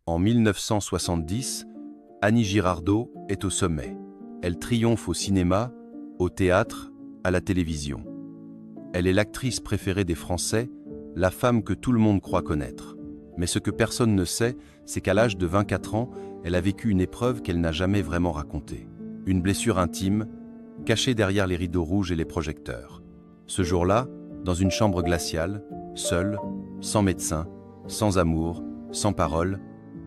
En 1970, Annie Girardot est au sommet. Elle triomphe au cinéma, au théâtre, à la télévision. Elle est l'actrice préférée des Français, la femme que tout le monde croit connaître. Mais ce que personne ne sait, c'est qu'à l'âge de 24 ans, elle a vécu une épreuve qu'elle n'a jamais vraiment racontée. Une blessure intime, cachée derrière les rideaux rouges et les projecteurs. Ce jour-là, dans une chambre glaciale, seule, sans médecin, sans amour, sans parole,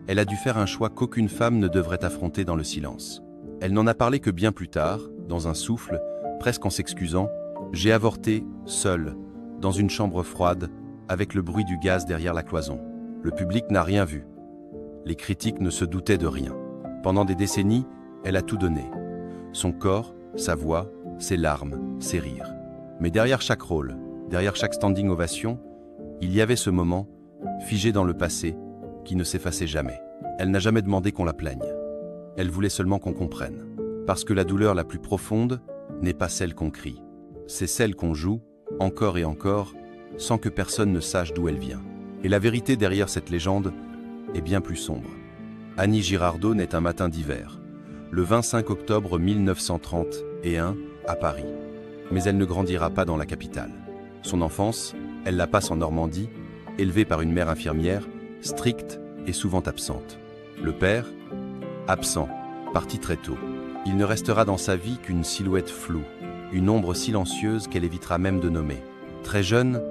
elle a dû faire un choix qu'aucune femme ne devrait affronter dans le silence. Elle n'en a parlé que bien plus tard, dans un souffle, presque en s'excusant. J'ai avorté, seule, dans une chambre froide, avec le bruit du gaz derrière la cloison. Le public n'a rien vu. Les critiques ne se doutaient de rien. Pendant des décennies, elle a tout donné. Son corps, sa voix, ses larmes, ses rires. Mais derrière chaque rôle, derrière chaque standing ovation, il y avait ce moment, figé dans le passé, qui ne s'effaçait jamais. Elle n'a jamais demandé qu'on la plaigne. Elle voulait seulement qu'on comprenne. Parce que la douleur la plus profonde n'est pas celle qu'on crie. C'est celle qu'on joue, encore et encore, sans que personne ne sache d'où elle vient. Et la vérité derrière cette légende est bien plus sombre. Annie Girardot naît un matin d'hiver, le 25 octobre 1931, à Paris. Mais elle ne grandira pas dans la capitale. Son enfance, elle la passe en Normandie, élevée par une mère infirmière, stricte et souvent absente. Le père, absent, parti très tôt. Il ne restera dans sa vie qu'une silhouette floue, une ombre silencieuse qu'elle évitera même de nommer. Très jeune,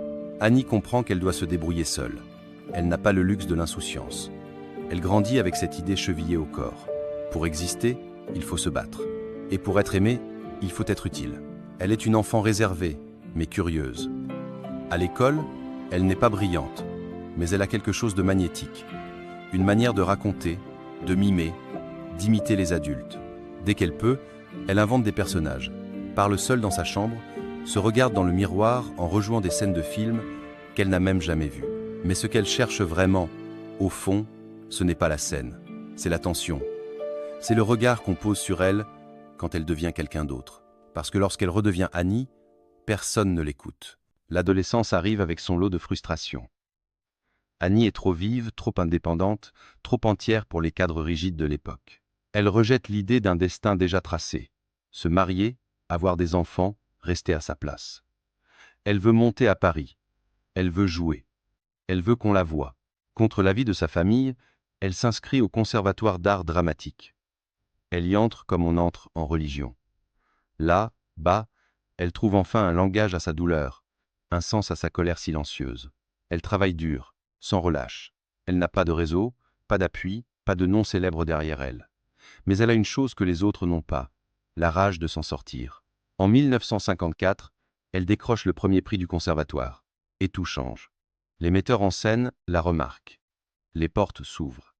Annie comprend qu'elle doit se débrouiller seule. Elle n'a pas le luxe de l'insouciance. Elle grandit avec cette idée chevillée au corps. Pour exister, il faut se battre. Et pour être aimée, il faut être utile. Elle est une enfant réservée, mais curieuse. À l'école, elle n'est pas brillante, mais elle a quelque chose de magnétique. Une manière de raconter, de mimer, d'imiter les adultes. Dès qu'elle peut, elle invente des personnages, parle seule dans sa chambre, se regarde dans le miroir en rejouant des scènes de films qu'elle n'a même jamais vues. Mais ce qu'elle cherche vraiment, au fond, ce n'est pas la scène, c'est l'attention. C'est le regard qu'on pose sur elle quand elle devient quelqu'un d'autre. Parce que lorsqu'elle redevient Annie, personne ne l'écoute. L'adolescence arrive avec son lot de frustrations. Annie est trop vive, trop indépendante, trop entière pour les cadres rigides de l'époque. Elle rejette l'idée d'un destin déjà tracé. Se marier, avoir des enfants, rester à sa place. Elle veut monter à Paris. Elle veut jouer. Elle veut qu'on la voie. Contre l'avis de sa famille, elle s'inscrit au conservatoire d'art dramatique. Elle y entre comme on entre en religion. Là, bas, elle trouve enfin un langage à sa douleur, un sens à sa colère silencieuse. Elle travaille dur, sans relâche. Elle n'a pas de réseau, pas d'appui, pas de nom célèbre derrière elle. Mais elle a une chose que les autres n'ont pas, la rage de s'en sortir. En 1954, elle décroche le premier prix du conservatoire. Et tout change. Les metteurs en scène la remarquent. Les portes s'ouvrent.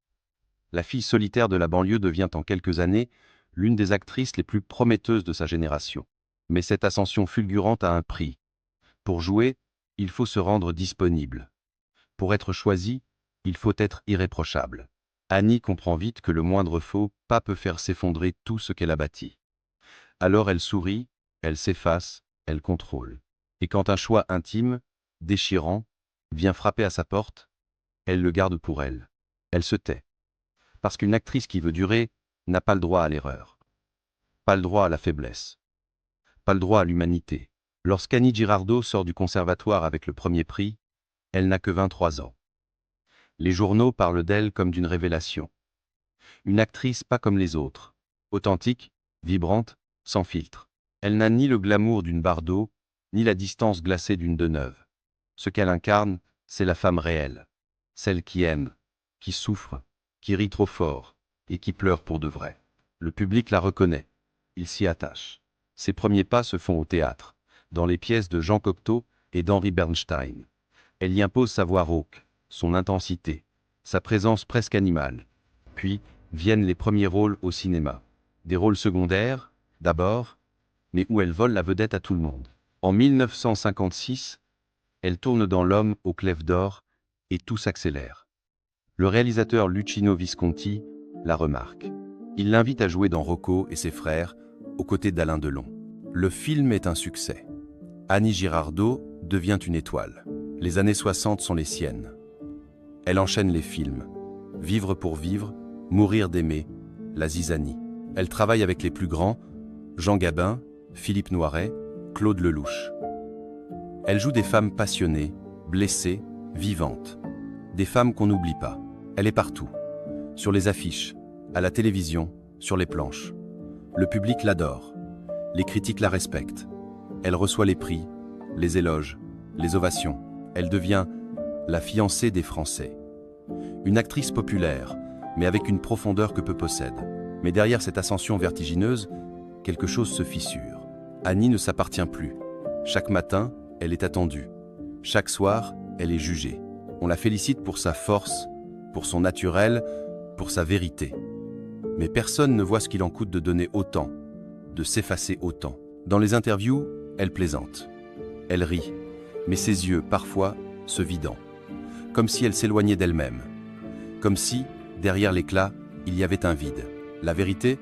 La fille solitaire de la banlieue devient en quelques années l'une des actrices les plus prometteuses de sa génération. Mais cette ascension fulgurante a un prix. Pour jouer, il faut se rendre disponible. Pour être choisi, il faut être irréprochable. Annie comprend vite que le moindre faux pas peut faire s'effondrer tout ce qu'elle a bâti. Alors elle sourit, elle s'efface, elle contrôle. Et quand un choix intime, déchirant, vient frapper à sa porte, elle le garde pour elle. Elle se tait. Parce qu'une actrice qui veut durer n'a pas le droit à l'erreur. Pas le droit à la faiblesse. Pas le droit à l'humanité. Lorsqu'Annie Girardot sort du conservatoire avec le premier prix, elle n'a que 23 ans. Les journaux parlent d'elle comme d'une révélation. Une actrice pas comme les autres. Authentique, vibrante, sans filtre. Elle n'a ni le glamour d'une Bardot, ni la distance glacée d'une Deneuve. Ce qu'elle incarne, c'est la femme réelle. Celle qui aime, qui souffre, qui rit trop fort, et qui pleure pour de vrai. Le public la reconnaît. Il s'y attache. Ses premiers pas se font au théâtre, dans les pièces de Jean Cocteau et d'Henri Bernstein. Elle y impose sa voix rauque, son intensité, sa présence presque animale. Puis viennent les premiers rôles au cinéma. Des rôles secondaires, d'abord, mais où elle vole la vedette à tout le monde. En 1956, elle tourne dans L'Homme au clef d'or et tout s'accélère. Le réalisateur Luchino Visconti la remarque. Il l'invite à jouer dans Rocco et ses frères, aux côtés d'Alain Delon. Le film est un succès. Annie Girardot devient une étoile. Les années 60 sont les siennes. Elle enchaîne les films. Vivre pour vivre, mourir d'aimer, la zizanie. Elle travaille avec les plus grands, Jean Gabin, Philippe Noiret, Claude Lelouch. Elle joue des femmes passionnées, blessées, vivantes. Des femmes qu'on n'oublie pas. Elle est partout. Sur les affiches, à la télévision, sur les planches. Le public l'adore. Les critiques la respectent. Elle reçoit les prix, les éloges, les ovations. Elle devient la fiancée des Français. Une actrice populaire, mais avec une profondeur que peu possède. Mais derrière cette ascension vertigineuse, quelque chose se fissure. Annie ne s'appartient plus. Chaque matin, elle est attendue. Chaque soir, elle est jugée. On la félicite pour sa force, pour son naturel, pour sa vérité. Mais personne ne voit ce qu'il en coûte de donner autant, de s'effacer autant. Dans les interviews, elle plaisante. Elle rit, mais ses yeux, parfois, se vident. Comme si elle s'éloignait d'elle-même. Comme si, derrière l'éclat, il y avait un vide. La vérité,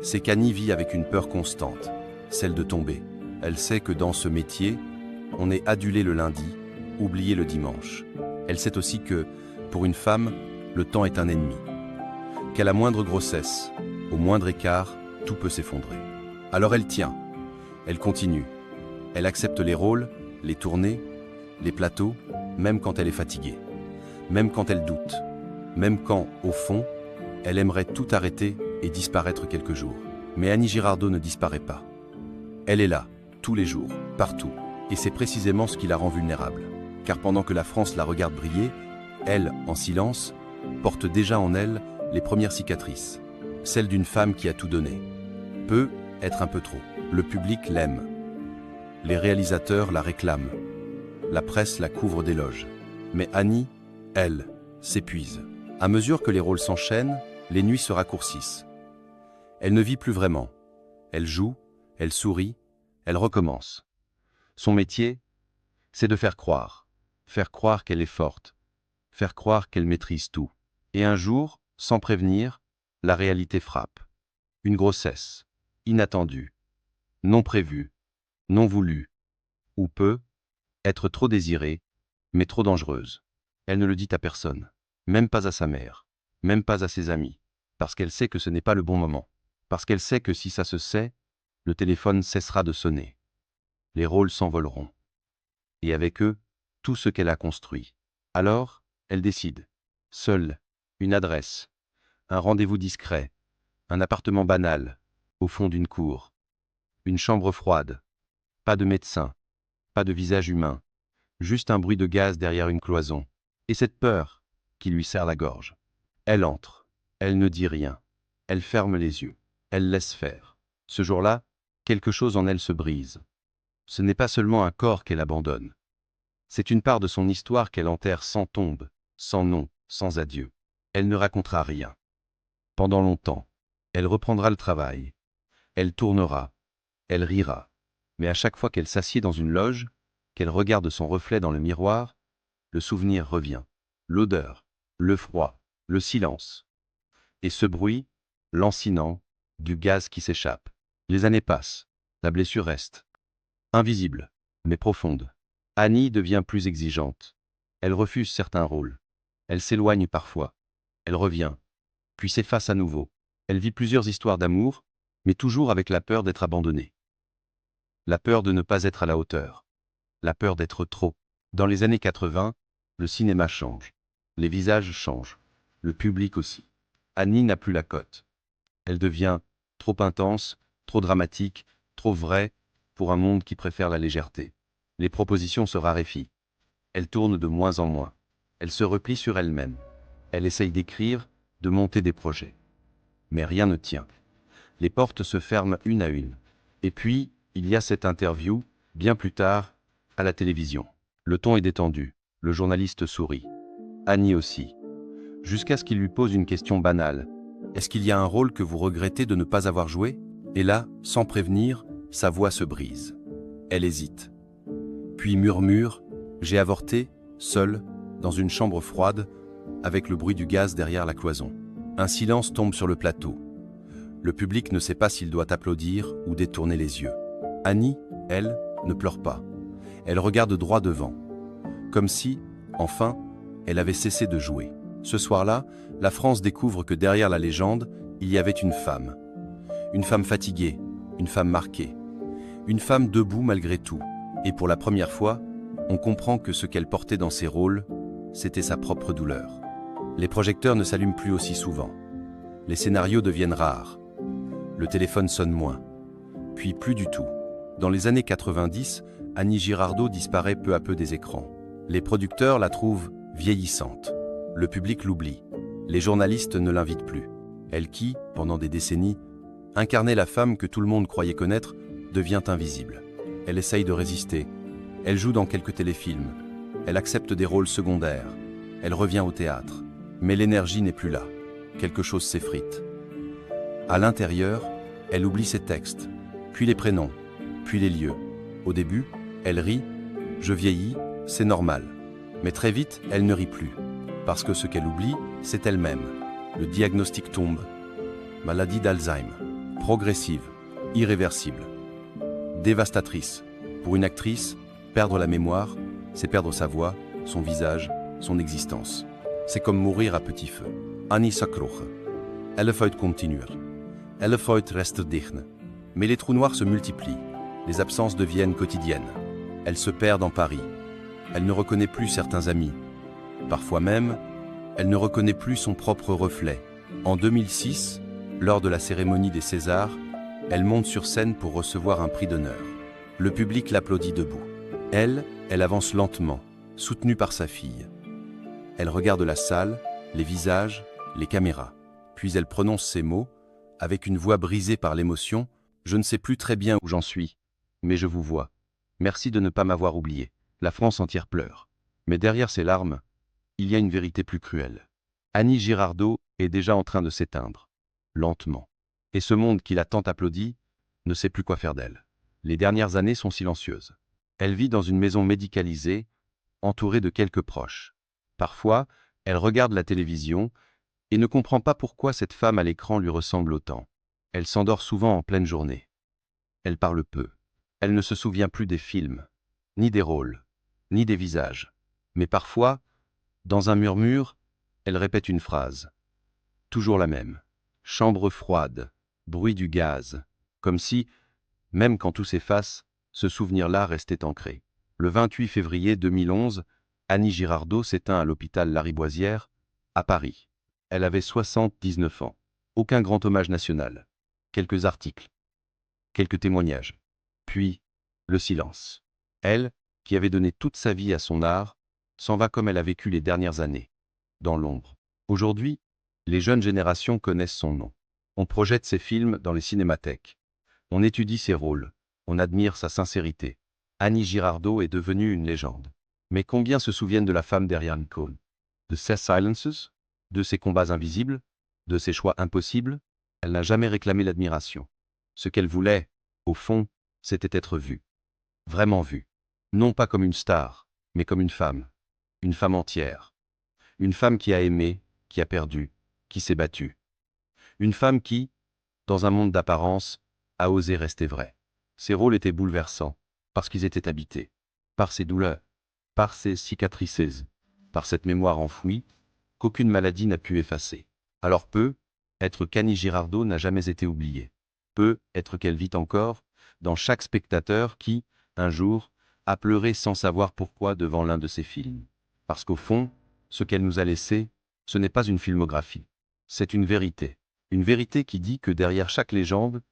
c'est qu'Annie vit avec une peur constante, celle de tomber. Elle sait que dans ce métier, on est adulé le lundi, oublié le dimanche. Elle sait aussi que, pour une femme, le temps est un ennemi. Qu'à la moindre grossesse, au moindre écart, tout peut s'effondrer. Alors elle tient, elle continue. Elle accepte les rôles, les tournées, les plateaux, même quand elle est fatiguée. Même quand elle doute. Même quand, au fond, elle aimerait tout arrêter et disparaître quelques jours. Mais Annie Girardot ne disparaît pas. Elle est là, tous les jours, partout. Et c'est précisément ce qui la rend vulnérable. Car pendant que la France la regarde briller, elle, en silence, porte déjà en elle les premières cicatrices. Celle d'une femme qui a tout donné. Peut être un peu trop. Le public l'aime. Les réalisateurs la réclament. La presse la couvre d'éloges. Mais Annie, elle, s'épuise. À mesure que les rôles s'enchaînent, les nuits se raccourcissent. Elle ne vit plus vraiment. Elle joue, elle sourit, elle recommence. Son métier, c'est de faire croire qu'elle est forte, faire croire qu'elle maîtrise tout. Et un jour, sans prévenir, la réalité frappe. Une grossesse, inattendue, non prévue, non voulue, ou peut être trop désirée, mais trop dangereuse. Elle ne le dit à personne, même pas à sa mère, même pas à ses amis, parce qu'elle sait que ce n'est pas le bon moment, parce qu'elle sait que si ça se sait, le téléphone cessera de sonner. Les rôles s'envoleront. Et avec eux, tout ce qu'elle a construit. Alors, elle décide. Seule, une adresse, un rendez-vous discret, un appartement banal, au fond d'une cour, une chambre froide, pas de médecin, pas de visage humain, juste un bruit de gaz derrière une cloison, et cette peur qui lui serre la gorge. Elle entre, elle ne dit rien, elle ferme les yeux, elle laisse faire. Ce jour-là, quelque chose en elle se brise. Ce n'est pas seulement un corps qu'elle abandonne. C'est une part de son histoire qu'elle enterre sans tombe, sans nom, sans adieu. Elle ne racontera rien. Pendant longtemps, elle reprendra le travail. Elle tournera. Elle rira. Mais à chaque fois qu'elle s'assied dans une loge, qu'elle regarde son reflet dans le miroir, le souvenir revient. L'odeur, le froid, le silence. Et ce bruit, lancinant, du gaz qui s'échappe. Les années passent. La blessure reste. Invisible, mais profonde. Annie devient plus exigeante. Elle refuse certains rôles. Elle s'éloigne parfois. Elle revient, puis s'efface à nouveau. Elle vit plusieurs histoires d'amour, mais toujours avec la peur d'être abandonnée. La peur de ne pas être à la hauteur. La peur d'être trop. Dans les années 80, le cinéma change. Les visages changent. Le public aussi. Annie n'a plus la cote. Elle devient trop intense, trop dramatique, trop vraie, pour un monde qui préfère la légèreté. Les propositions se raréfient. Elle tourne de moins en moins. Elle se replie sur elle-même. Elle essaye d'écrire, de monter des projets. Mais rien ne tient. Les portes se ferment une à une. Et puis, il y a cette interview, bien plus tard, à la télévision. Le ton est détendu. Le journaliste sourit. Annie aussi. Jusqu'à ce qu'il lui pose une question banale. Est-ce qu'il y a un rôle que vous regrettez de ne pas avoir joué? Et là, sans prévenir, sa voix se brise. Elle hésite. Puis murmure, j'ai avorté, seule, dans une chambre froide, avec le bruit du gaz derrière la cloison. Un silence tombe sur le plateau. Le public ne sait pas s'il doit applaudir ou détourner les yeux. Annie, elle, ne pleure pas. Elle regarde droit devant. Comme si, enfin, elle avait cessé de jouer. Ce soir-là, la France découvre que derrière la légende, il y avait une femme. Une femme fatiguée, une femme marquée, une femme debout malgré tout. Et pour la première fois, on comprend que ce qu'elle portait dans ses rôles, c'était sa propre douleur. Les projecteurs ne s'allument plus aussi souvent. Les scénarios deviennent rares. Le téléphone sonne moins. Puis plus du tout. Dans les années 90, Annie Girardot disparaît peu à peu des écrans. Les producteurs la trouvent vieillissante. Le public l'oublie. Les journalistes ne l'invitent plus. Elle qui, pendant des décennies, incarnait la femme que tout le monde croyait connaître, devient invisible. Elle essaye de résister. Elle joue dans quelques téléfilms. Elle accepte des rôles secondaires. Elle revient au théâtre. Mais l'énergie n'est plus là. Quelque chose s'effrite. À l'intérieur, elle oublie ses textes, puis les prénoms, puis les lieux. Au début, elle rit, je vieillis, c'est normal. Mais très vite, elle ne rit plus. Parce que ce qu'elle oublie, c'est elle-même. Le diagnostic tombe. Maladie d'Alzheimer. Progressive, irréversible. Dévastatrice. Pour une actrice, perdre la mémoire, c'est perdre sa voix, son visage, son existence. C'est comme mourir à petit feu. Annie Sakroche. Ellefoit continuer. Ellefoit reste digne. Mais les trous noirs se multiplient. Les absences deviennent quotidiennes. Elle se perd dans Paris. Elle ne reconnaît plus certains amis. Parfois même, elle ne reconnaît plus son propre reflet. En 2006, lors de la cérémonie des Césars, elle monte sur scène pour recevoir un prix d'honneur. Le public l'applaudit debout. Elle avance lentement, soutenue par sa fille. Elle regarde la salle, les visages, les caméras. Puis elle prononce ces mots, avec une voix brisée par l'émotion. « Je ne sais plus très bien où j'en suis, mais je vous vois. Merci de ne pas m'avoir oublié. » La France entière pleure. Mais derrière ces larmes, il y a une vérité plus cruelle. Annie Girardot est déjà en train de s'éteindre, lentement. Et ce monde qui l'a tant applaudi ne sait plus quoi faire d'elle. Les dernières années sont silencieuses. Elle vit dans une maison médicalisée, entourée de quelques proches. Parfois, elle regarde la télévision et ne comprend pas pourquoi cette femme à l'écran lui ressemble autant. Elle s'endort souvent en pleine journée. Elle parle peu. Elle ne se souvient plus des films, ni des rôles, ni des visages. Mais parfois, dans un murmure, elle répète une phrase. Toujours la même. Chambre froide, bruit du gaz. Comme si, même quand tout s'efface, ce souvenir-là restait ancré. Le 28 février 2011, Annie Girardot s'éteint à l'hôpital Lariboisière, à Paris. Elle avait 79 ans. Aucun grand hommage national. Quelques articles. Quelques témoignages. Puis, le silence. Elle, qui avait donné toute sa vie à son art, s'en va comme elle a vécu les dernières années, dans l'ombre. Aujourd'hui, les jeunes générations connaissent son nom. On projette ses films dans les cinémathèques. On étudie ses rôles. On admire sa sincérité. Annie Girardot est devenue une légende. Mais combien se souviennent de la femme derrière l'icône? De ses silences? De ses combats invisibles? De ses choix impossibles? Elle n'a jamais réclamé l'admiration. Ce qu'elle voulait, au fond, c'était être vue. Vraiment vue. Non pas comme une star, mais comme une femme. Une femme entière. Une femme qui a aimé, qui a perdu, qui s'est battue. Une femme qui, dans un monde d'apparence, a osé rester vraie. Ses rôles étaient bouleversants, parce qu'ils étaient habités. Par ses douleurs, par ses cicatrices, par cette mémoire enfouie, qu'aucune maladie n'a pu effacer. Alors être qu'Annie Girardot n'a jamais été oubliée. Être qu'elle vit encore, dans chaque spectateur qui, un jour, a pleuré sans savoir pourquoi devant l'un de ses films. Parce qu'au fond, ce qu'elle nous a laissé, ce n'est pas une filmographie. C'est une vérité. Une vérité qui dit que derrière chaque légende,